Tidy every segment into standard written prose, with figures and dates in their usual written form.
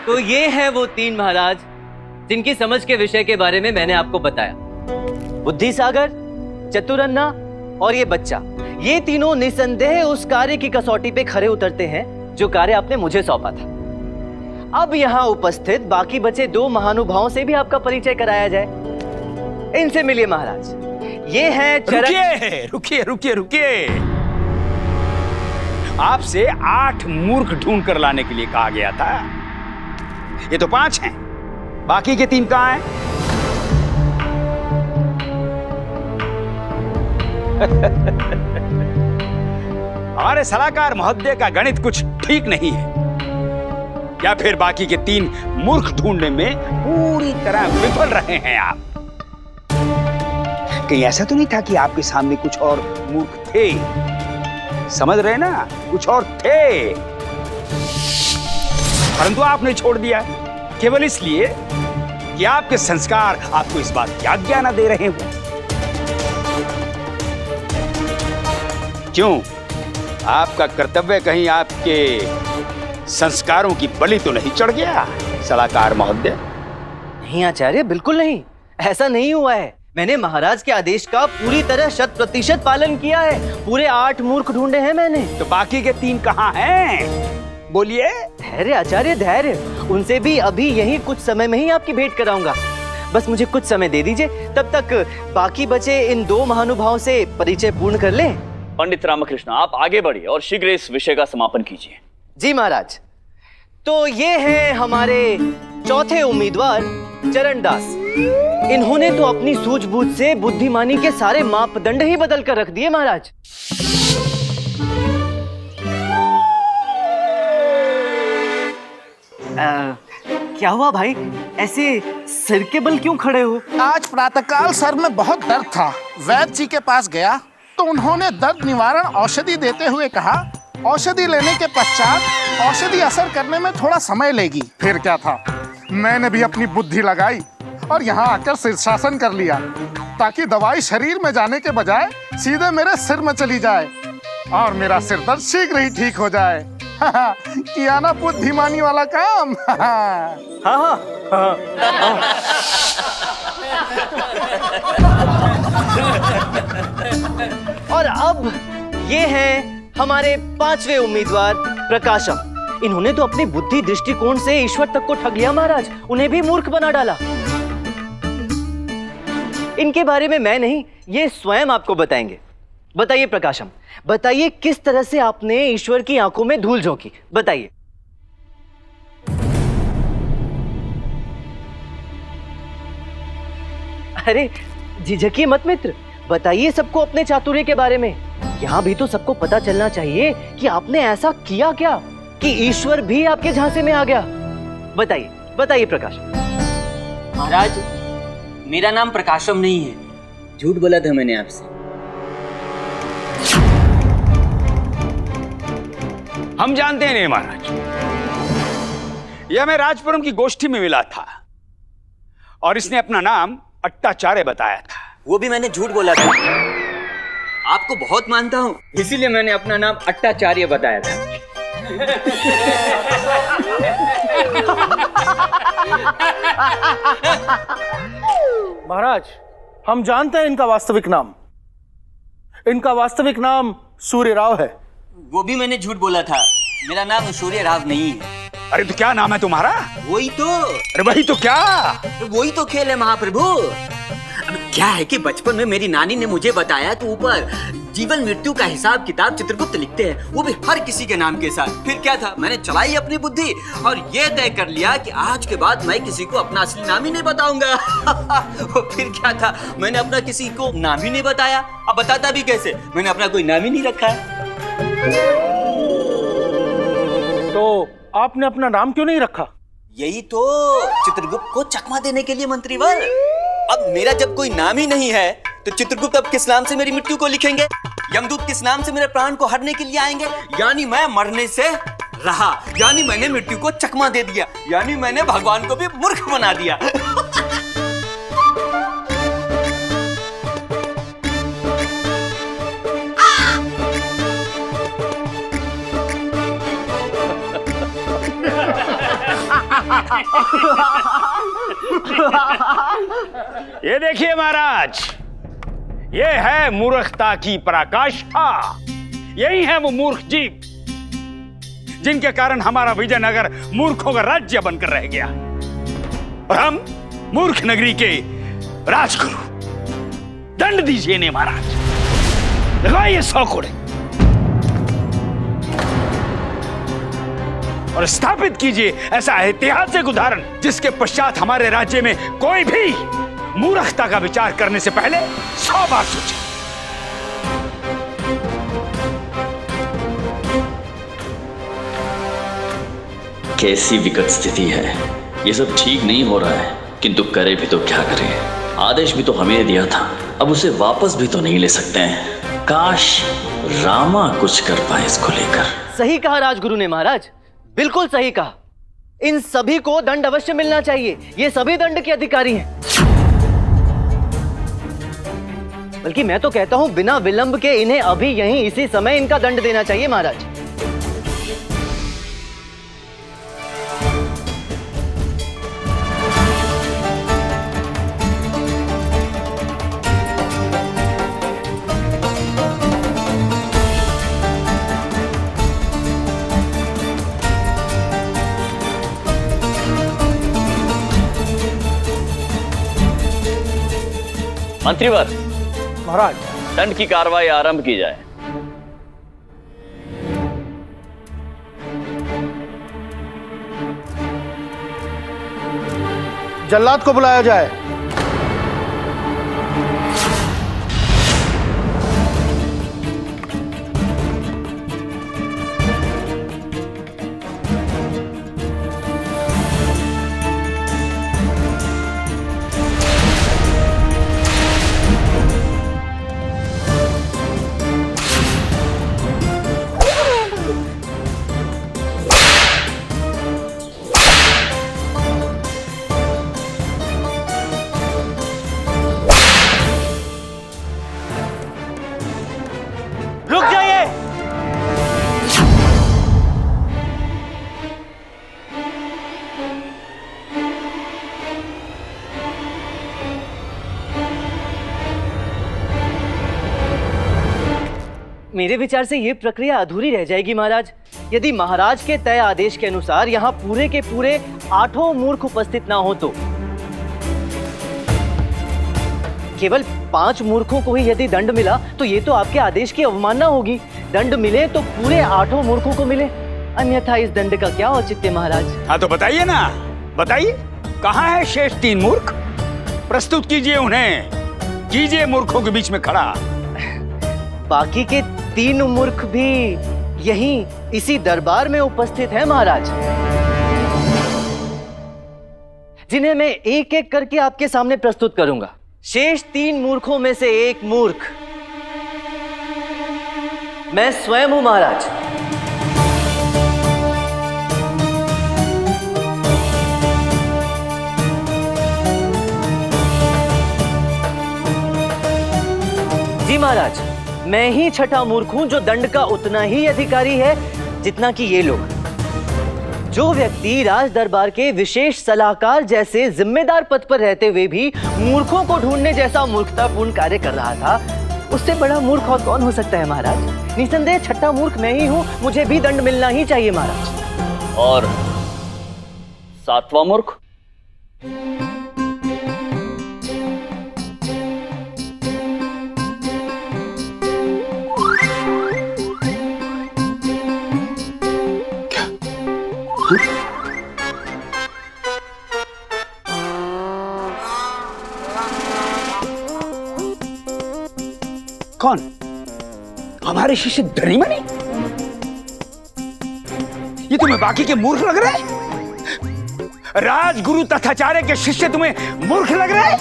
तो ये है वो तीन महाराज जिनकी समझ के विषय के बारे में मैंने आपको बताया। बुद्धि सागर, चतुरन्ना और ये बच्चा, ये तीनों निसंदेह उस कार्य की कसौटी पे खरे उतरते हैं जो कार्य आपने मुझे सौंपा था। अब यहाँ उपस्थित बाकी बचे दो महानुभावों से भी आपका परिचय कराया जाए। इनसे मिलिए महाराज। ये है रुकिए रुकिए रुकिए। आपसे 8 मूर्ख ढूंढ कर लाने के लिए कहा गया था। ये तो 5 हैं, बाकी के 3 कहाँ हैं? हमारे सलाहकार महोदय का गणित कुछ ठीक नहीं है, या फिर बाकी के 3 मूर्ख ढूंढने में पूरी तरह विफल रहे हैं आप। कहीं ऐसा तो नहीं था कि आपके सामने कुछ और मूर्ख थे? समझ रहे ना, कुछ और थे, परंतु आपने छोड़ दिया केवल इसलिए कि आपके संस्कार आपको इस बात की आज्ञा न दे रहे हो। क्यों? आपका कर्तव्य कहीं आपके संस्कारों की बलि तो नहीं चढ़ गया सलाहकार महोदय? नहीं आचार्य, बिल्कुल नहीं, ऐसा नहीं हुआ है। मैंने महाराज के आदेश का पूरी तरह 100% पालन किया है। पूरे 8 मूर्ख ढूंढे हैं मैंने। तो बाकी के 3 कहाँ हैं? बोलिए। धैर्य आचार्य, धैर्य। उनसे भी अभी यही कुछ समय में ही आपकी भेंट कराऊंगा। बस मुझे कुछ समय दे दीजिए, तब तक बाकी बचे इन 2 महानुभावों से परिचय पूर्ण कर लें। पंडित रामकृष्ण, आप आगे बढ़िए और शीघ्र इस विषय का समापन कीजिए। जी महाराज। तो ये हैं हमारे चौथे उम्मीदवार चरणदास। इन्होंने तो अपनी सूझबूझ से बुद्धिमानी के सारे मापदंड ही बदल कर रख दिए महाराज। क्या हुआ भाई, ऐसे सिर के बल क्यों खड़े हो? आज प्रातःकाल सर में बहुत दर्द था। वैद्य जी के पास गया तो उन्होंने दर्द निवारण औषधि देते हुए कहा, औषधि लेने के पश्चात औषधि असर करने में थोड़ा समय लेगी। फिर क्या था, मैंने भी अपनी बुद्धि लगाई और यहाँ आकर शीर्षासन कर लिया, ताकि दवाई शरीर में जाने के बजाय सीधे मेरे सिर में चली जाए और मेरा सिर दर्द शीघ्र ही ठीक हो जाए। किया ना बुद्धिमानी वाला काम। हाँ। और अब ये हैं हमारे 5वें उम्मीदवार प्रकाशम। इन्होंने तो अपनी बुद्धि दृष्टिकोण से ईश्वर तक को ठग लिया महाराज, उन्हें भी मूर्ख बना डाला। इनके बारे में मैं नहीं, ये स्वयं आपको बताएंगे। बताइए प्रकाशम, बताइए किस तरह से आपने ईश्वर की आंखों में धूल झोंकी, बताइए। अरे झिझकिए मत मित्र, बताइए सबको अपने चातुर्य के बारे में। यहाँ भी तो सबको पता चलना चाहिए कि आपने ऐसा किया क्या कि ईश्वर भी आपके झांसे में आ गया। बताइए बताइए प्रकाश। महाराज, मेरा नाम प्रकाशम नहीं है, झूठ बोला था मैंने आपसे। हम जानते हैं नहीं महाराज, यह मैं राजपुरम की गोष्ठी में मिला था और इसने अपना नाम अट्टाचार्य बताया था। वो भी मैंने झूठ बोला था। आपको बहुत मानता हूँ, इसीलिए मैंने अपना नाम अट्टाचार्य बताया था। महाराज, हम जानते हैं इनका वास्तविक नाम। इनका वास्तविक नाम सूर्य राव है। वो भी मैंने झूठ बोला था, मेरा नाम सूर्य राव नहीं है। अरे तो क्या नाम है तुम्हारा? वही तो। अरे वही तो क्या? वही तो खेल है महाप्रभु। अब क्या है कि बचपन में मेरी नानी ने मुझे बताया कि ऊपर जीवन मृत्यु का हिसाब किताब चित्रगुप्त लिखते हैं, वो भी हर किसी के नाम के साथ। फिर क्या था, मैंने चलाई अपनी बुद्धि और ये तय कर लिया कि आज के बाद मैं किसी को अपना असली नाम ही नहीं बताऊंगा। फिर क्या था, मैंने अपना किसी को नाम ही नहीं बताया। अब बताता भी कैसे, मैंने अपना कोई नाम ही नहीं रखा है। तो आपने अपना नाम क्यों नहीं रखा? यही तो, चित्रगुप्त को चकमा देने के लिए मंत्रीवर। अब मेरा जब कोई नाम ही नहीं है तो चित्रगुप्त अब किस नाम से मेरी मृत्यु को लिखेंगे? यमदूत किस नाम से मेरे प्राण को हरने के लिए आएंगे? यानी मैं मरने से रहा, यानी मैंने मृत्यु को चकमा दे दिया, यानी मैंने भगवान को भी मूर्ख बना दिया। ये देखिए महाराज, ये है मूर्खता की पराकाष्ठा। यही है वो मूर्ख जीव जिनके कारण हमारा विजयनगर मूर्खों का राज्य बनकर रह गया और हम मूर्ख नगरी के राजगुरु। दंड दीजिए इन्हें महाराज, लगाइए 100 कोड़े और स्थापित कीजिए ऐसा ऐतिहासिक उदाहरण जिसके पश्चात हमारे राज्य में कोई भी मूर्खता का विचार करने से पहले 100 बार सोचे। कैसी विकट स्थिति है, ये सब ठीक नहीं हो रहा है, किंतु करे भी तो क्या करें। आदेश भी तो हमें दिया था, अब उसे वापस भी तो नहीं ले सकते हैं। काश रामा कुछ कर पाए इसको लेकर। सही कहा राजगुरु ने महाराज, बिल्कुल सही कहा। इन सभी को दंड अवश्य मिलना चाहिए, ये सभी दंड के अधिकारी हैं। बल्कि मैं तो कहता हूं बिना विलंब के इन्हें अभी यहीं इसी समय इनका दंड देना चाहिए महाराज। मंत्रीवर, महाराज, दंड की कार्रवाई आरंभ की जाए। जल्लाद को बुलाया जाए। रुक जाइए। मेरे विचार से यह प्रक्रिया अधूरी रह जाएगी महाराज, यदि महाराज के तय आदेश के अनुसार यहाँ पूरे के पूरे 8 मूर्ख उपस्थित ना हो तो। केवल 5 मूर्खों को ही यदि दंड मिला तो ये तो आपके आदेश की अवमानना होगी। दंड मिले तो पूरे 8 मूर्खों को मिले, अन्यथा इस दंड का क्या औचित्य महाराज। हाँ तो बताइए ना, बताइए कहाँ है शेष 3 मूर्ख? प्रस्तुत कीजिए उन्हें, कीजिए मूर्खों के बीच में खड़ा। बाकी के 3 मूर्ख भी यहीं इसी दरबार में उपस्थित हैं महाराज, जिन्हें मैं एक एक करके आपके सामने प्रस्तुत करूंगा। शेष 3 मूर्खों में से एक मूर्ख मैं स्वयं हूं महाराज। जी महाराज, मैं ही छठा मूर्ख हूं जो दंड का उतना ही अधिकारी है जितना कि ये लोग। जो व्यक्ति राज दरबार के विशेष सलाहकार जैसे जिम्मेदार पद पर रहते हुए भी मूर्खों को ढूंढने जैसा मूर्खतापूर्ण कार्य कर रहा था, उससे बड़ा मूर्ख और कौन हो सकता है महाराज। निसंदेह छठा मूर्ख मैं ही हूं, मुझे भी दंड मिलना ही चाहिए महाराज। और 7वां मूर्ख? कौन? हमारे शिष्य धनीमणि? ये तुम्हें बाकी के मूर्ख लग रहे हैं? राजगुरु तथाचार्य के शिष्य तुम्हें मूर्ख लग रहे हैं?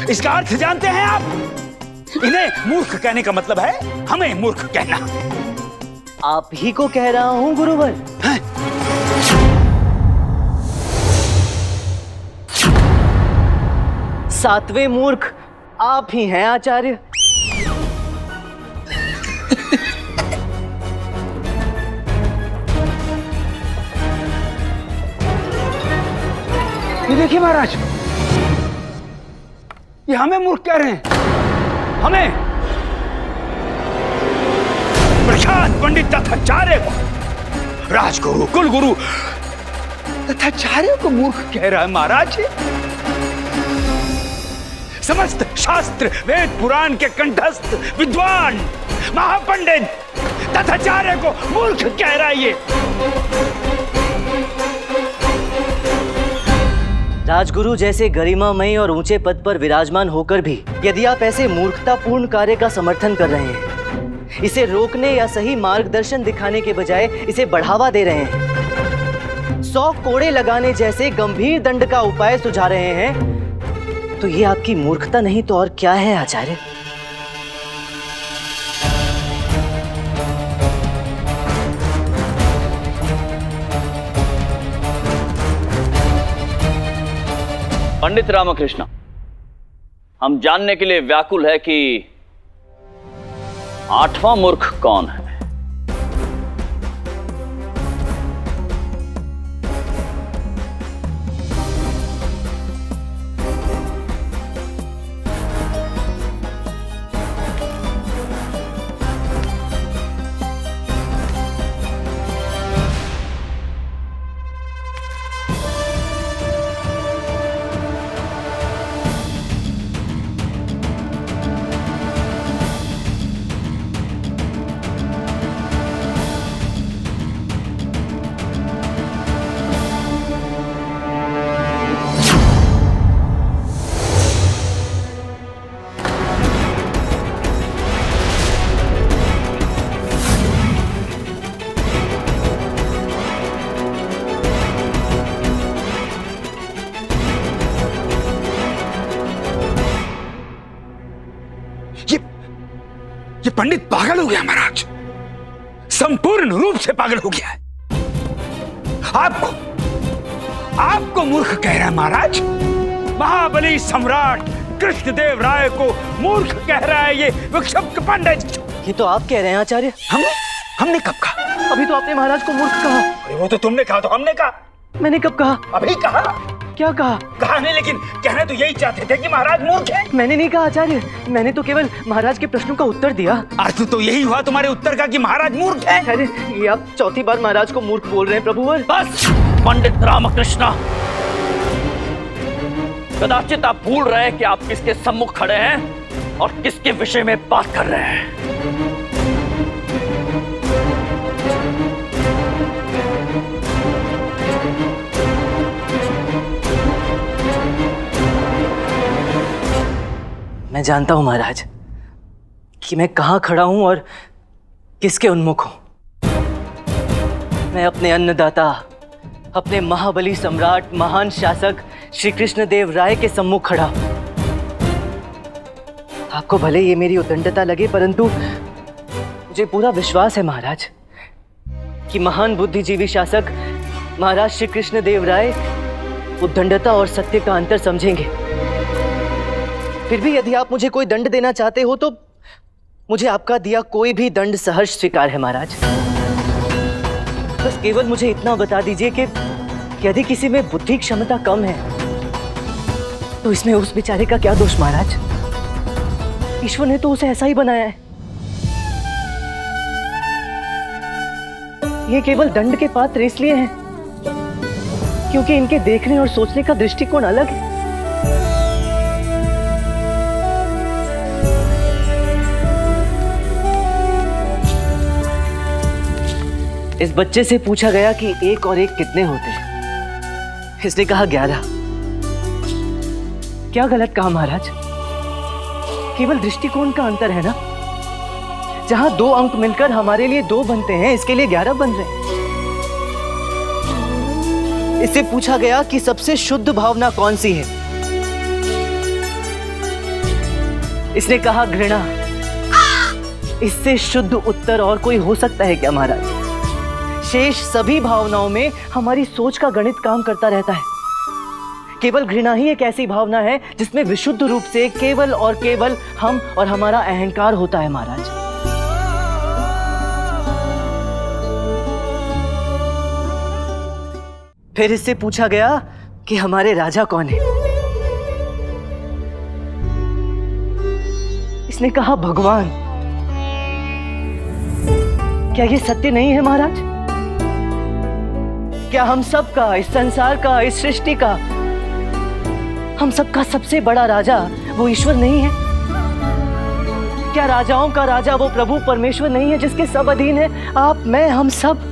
इसका अर्थ जानते हैं आप? इन्हें मूर्ख कहने का मतलब है हमें मूर्ख कहना। आप ही को कह रहा हूं गुरुवर। हाँ? 7वें मूर्ख आप ही हैं आचार्य। देखिए महाराज, ये हमें मूर्ख कह रहे हैं, हमें प्रख्यात पंडित तथाचार्य को, राजगुरु कुलगुरु तथाचार्य को मूर्ख कह रहा है महाराज। समस्त शास्त्र वेद पुराण के कंठस्थ विद्वान महापंडित तथाचार्य को मूर्ख कह रहा है ये। राजगुरु जैसे गरिमामयी और ऊंचे पद पर विराजमान होकर भी यदि आप ऐसे मूर्खतापूर्ण कार्य का समर्थन कर रहे हैं, इसे रोकने या सही मार्गदर्शन दिखाने के बजाय इसे बढ़ावा दे रहे हैं, 100 कोड़े लगाने जैसे गंभीर दंड का उपाय सुझा रहे हैं, तो ये आपकी मूर्खता नहीं तो और क्या है आचार्य? पंडित रामकृष्ण, हम जानने के लिए व्याकुल है कि 8वां मूर्ख कौन है। ये पंडित पागल हो गया महाराज, संपूर्ण रूप से पागल हो गया है। आपको मूर्ख कह रहा है महाराज। महाबली सम्राट कृष्णदेव राय को मूर्ख कह रहा है ये विक्षिप्त पंडित। ये तो आप कह रहे हैं आचार्य। हमने कब कहा? अभी तो आपने महाराज को मूर्ख कहा। अरे वो तो तुमने कहा, तो हमने कहा। मैंने कब कहा? अभी कहा। क्या कहा? कहा नहीं, लेकिन कहना तो यही चाहते थे कि महाराज मूर्ख है। मैंने नहीं कहा आचार्य, मैंने तो केवल महाराज के प्रश्नों का उत्तर दिया। अर्थ तो यही हुआ तुम्हारे उत्तर का कि महाराज मूर्ख है। अरे ये आप चौथी बार महाराज को मूर्ख बोल रहे हैं प्रभुवर। बस पंडित रामकृष्ण, कदाचित आप भूल रहे हैं कि आप किसके सम्मुख खड़े हैं और किसके विषय में बात कर रहे हैं। मैं जानता हूं महाराज कि मैं कहां खड़ा हूं और किसके उन्मुख हूं। मैं अपने अन्नदाता, अपने महाबली सम्राट, महान शासक श्री कृष्णदेव राय के सम्मुख खड़ा। आपको भले ये मेरी उद्दंडता लगे, परंतु मुझे पूरा विश्वास है महाराज कि महान बुद्धिजीवी शासक महाराज श्री कृष्णदेव राय उद्दंडता और सत्य का अंतर समझेंगे। फिर भी यदि आप मुझे कोई दंड देना चाहते हो तो मुझे आपका दिया कोई भी दंड सहर्ष स्वीकार है महाराज। बस केवल मुझे इतना बता दीजिए कि यदि किसी में बुद्धि क्षमता कम है तो इसमें उस बेचारे का क्या दोष महाराज? ईश्वर ने तो उसे ऐसा ही बनाया है। ये केवल दंड के पात्र इसलिए हैं क्योंकि इनके देखने और सोचने का दृष्टिकोण अलग है। इस बच्चे से पूछा गया कि 1 और 1 कितने होते हैं। इसने कहा 11। क्या गलत कहा महाराज? केवल दृष्टिकोण का अंतर है ना। जहां 2 अंक मिलकर हमारे लिए 2 बनते हैं, इसके लिए 11 बन रहे हैं। इससे पूछा गया कि सबसे शुद्ध भावना कौन सी है। इसने कहा घृणा। इससे शुद्ध उत्तर और कोई हो सकता है क्या महाराज? शेष सभी भावनाओं में हमारी सोच का गणित काम करता रहता है। केवल घृणा ही एक ऐसी भावना है जिसमें विशुद्ध रूप से केवल और केवल हम और हमारा अहंकार होता है महाराज। फिर इससे पूछा गया कि हमारे राजा कौन है। इसने कहा भगवान। क्या ये सत्य नहीं है महाराज? क्या हम सब का, इस संसार का, इस सृष्टि का, हम सबका सबसे बड़ा राजा वो ईश्वर नहीं है? क्या राजाओं का राजा वो प्रभु परमेश्वर नहीं है जिसके सब अधीन है आप, मैं, हम सब?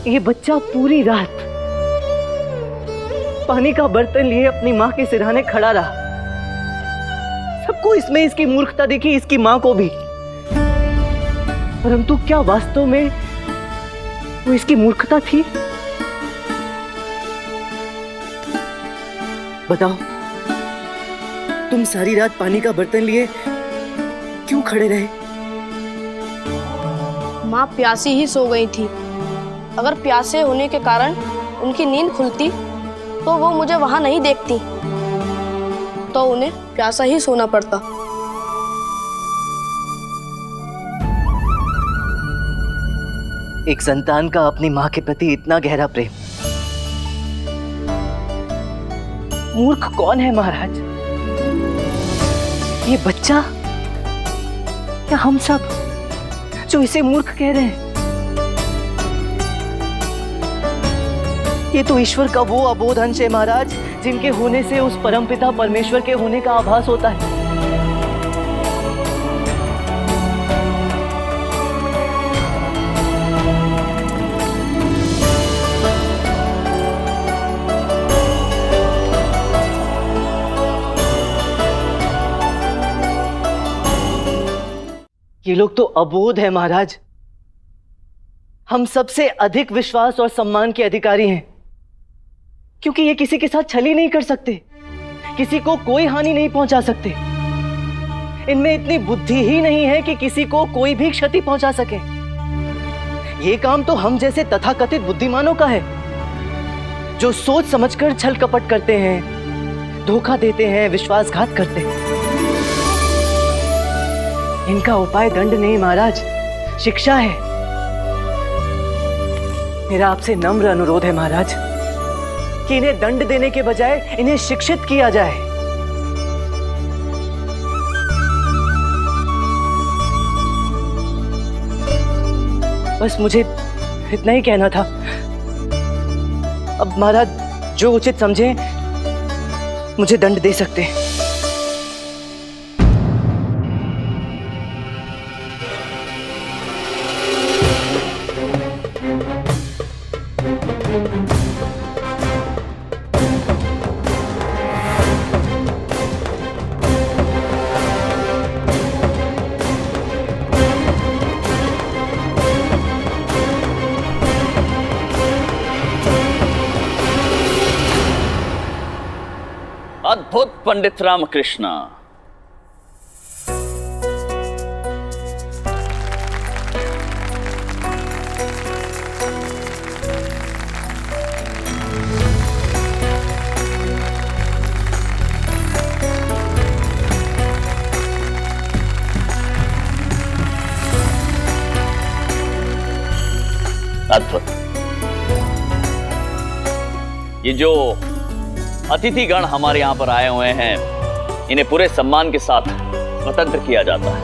ये बच्चा पूरी रात पानी का बर्तन लिए अपनी मां के सिरहाने खड़ा रहा। सबको इसमें इसकी मूर्खता दिखी, इसकी मां को भी। परंतु क्या वास्तव में वो इसकी मूर्खता थी? बताओ, तुम सारी रात पानी का बर्तन लिए क्यों खड़े रहे? माँ प्यासी ही सो गई थी। अगर प्यासे होने के कारण उनकी नींद खुलती तो वो मुझे वहां नहीं देखती, तो उन्हें प्यासा ही सोना पड़ता। एक संतान का अपनी मां के प्रति इतना गहरा प्रेम। मूर्ख कौन है महाराज? ये बच्चा या हम सब जो इसे मूर्ख कह रहे हैं? ये तो ईश्वर का वो अबोध अंश है महाराज, जिनके होने से उस परमपिता परमेश्वर के होने का आभास होता है। ये लोग तो अबोध है महाराज। हम सबसे अधिक विश्वास और सम्मान के अधिकारी हैं, क्योंकि ये किसी के साथ छल ही नहीं कर सकते, किसी को कोई हानि नहीं पहुंचा सकते। इनमें इतनी बुद्धि ही नहीं है कि किसी को कोई भी क्षति पहुंचा सके। ये काम तो हम जैसे तथाकथित बुद्धिमानों का है, जो सोच समझकर छल कपट करते हैं, धोखा देते हैं, विश्वासघात करते हैं। इनका उपाय दंड नहीं महाराज, शिक्षा है। मेरा आपसे नम्र अनुरोध है महाराज कि इन्हें दंड देने के बजाय इन्हें शिक्षित किया जाए। बस मुझे इतना ही कहना था। अब महाराज जो उचित समझे मुझे दंड दे सकते हैं। अद्भुत पंडित रामकृष्ण। अद्भुत। ये जो अतिथिगण हमारे यहां पर आए हुए हैं, इन्हें पूरे सम्मान के साथ स्वतंत्र किया जाता है,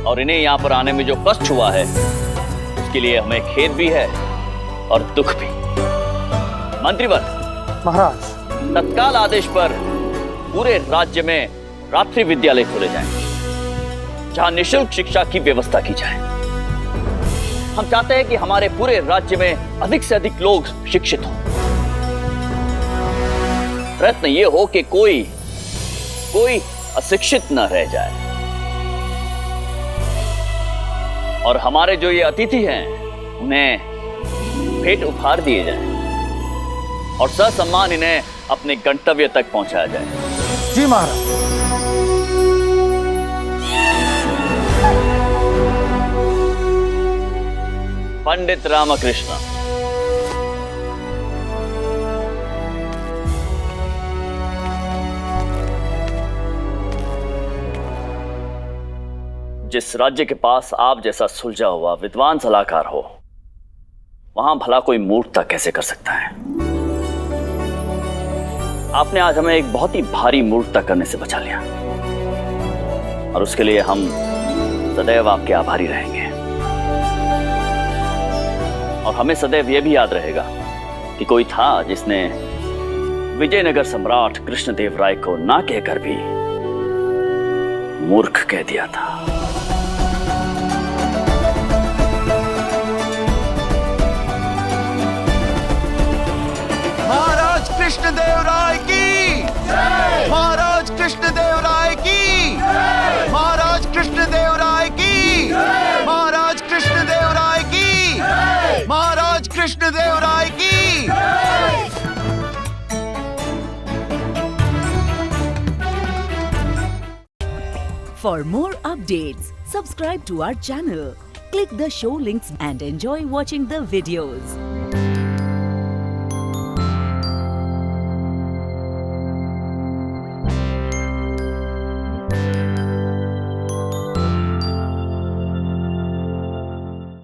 और इन्हें यहां पर आने में जो कष्ट हुआ है उसके लिए हमें खेद भी है और दुख भी। मंत्रीवर महाराज, तत्काल आदेश पर पूरे राज्य में रात्रि विद्यालय खोले जाएं, जहां निःशुल्क शिक्षा की व्यवस्था की जाए। हम चाहते हैं कि हमारे पूरे राज्य में अधिक से अधिक लोग शिक्षित हों। प्रयत्न ये हो कि कोई अशिक्षित न रह जाए। और हमारे जो ये अतिथि हैं उन्हें भेंट उपहार दिए जाएं और ससम्मान इन्हें अपने गंतव्य तक पहुंचाया जाए। जी महाराज। पंडित रामकृष्ण। जिस राज्य के पास आप जैसा सुलझा हुआ विद्वान सलाहकार हो, वहां भला कोई मूर्खता कैसे कर सकता है? आपने आज हमें एक बहुत ही भारी मूर्खता करने से बचा लिया, और उसके लिए हम सदैव आपके आभारी रहेंगे। और हमें सदैव यह भी याद रहेगा कि कोई था जिसने विजयनगर सम्राट कृष्णदेव राय को ना कहकर भी मूर्ख कह दिया था। महाराज कृष्णदेव राय की, महाराज कृष्णदेव राय की, महाराज कृष्णदेव राय की, महाराज कृष्णदेव राय की, महाराज कृष्णदेव राय की। For more updates, subscribe to our channel, click the show links and enjoy watching the videos.